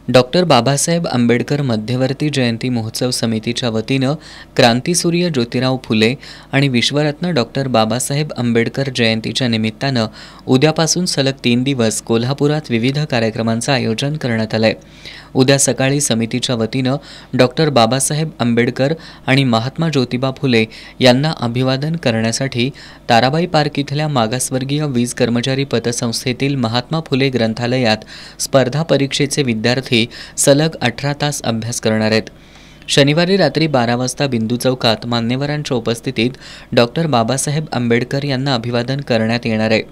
Doctor Babasaheb Ambedkar मध्यवर्ती जयंती महोत्सव समितीच्या वतीनं क्रांतीसूर्य ज्योतिराव फुले आणि विश्वरत्न डॉक्टर बाबासाहेब आंबेडकर जयंतीच्या निमित्तानं उद्यापासून सलग 3 दिवस कोल्हापुरात विविध कार्यक्रमांचं आयोजन करण्यात आलंय। उद्या सकाळी समितीच्या वतीनं डॉक्टर बाबासाहेब आंबेडकर आणि महात्मा ज्योतिबा फुले यांना अभिवादन करण्यासाठी ताराबाई पार्क इथल्या मागासवर्गीय वीज कर्मचारी पतसंस्थेतील महात्मा फुले ग्रंथालयात स्पर्धा परीक्षेचे विद्यार्थी सलग 18 तास अभ्यास करणार आहेत। शनिवारी रात्री 12 वाजता बिंदू चौकात मान्यवरांच्या उपस्थितीत डॉक्टर बाबासाहेब आंबेडकर यांना अभिवादन करण्यात येणार आहे।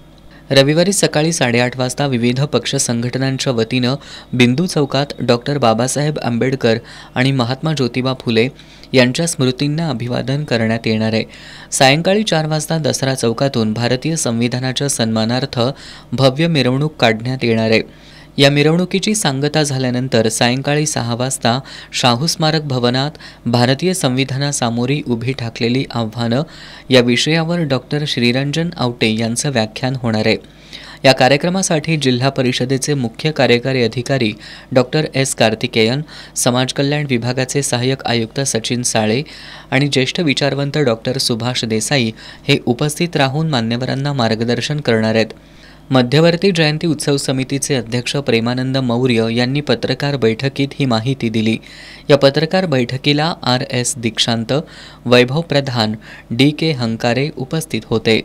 रविवारी सकाळी 8:30 वाजता विविध पक्ष संघटनांच्या वतीनं बिंदू चौकात डॉक्टर बाबासाहेब आंबेडकर आणि महात्मा ज्योतिबा फुले यांच्या स्मृतींना अभिवादन करण्यात येणार आहे। सायंकाळी 4 वाजता दसरा चौकातून भारतीय संविधानाच्या सन्मानार्थ भव्य मिरवणूक काढण्यात येणार आहे। या मिरवणुकीची सांगता झाल्यानंतर सायंकाळी 6 वाजता शाहू स्मारक भवनात भारतीय संविधानासमोरी उभी ठाकलेली आव्हानं या विषयावर डॉक्टर श्रीरंजन आवटे यांचं व्याख्यान होणार आहे। या कार्यक्रमासाठी जिल्हा परिषदेचे मुख्य कार्यकारी अधिकारी डॉक्टर एस कार्तिकेयन, समाज कल्याण विभागाचे सहाय्यक आयुक्त सचिन साळे आणि ज्येष्ठ विचारवंत डॉक्टर सुभाष देसाई हे उपस्थित राहून मान्यवरांना मार्गदर्शन करणार आहेत। मध्यवर्ती जयंती उत्सव समितीचे अध्यक्ष प्रेमानंद मौर्य यांनी पत्रकार बैठकीत ही माहिती दिली। या पत्रकार बैठकीला RS दीक्षांत, वैभव प्रधान, DK हंकारे उपस्थित होते।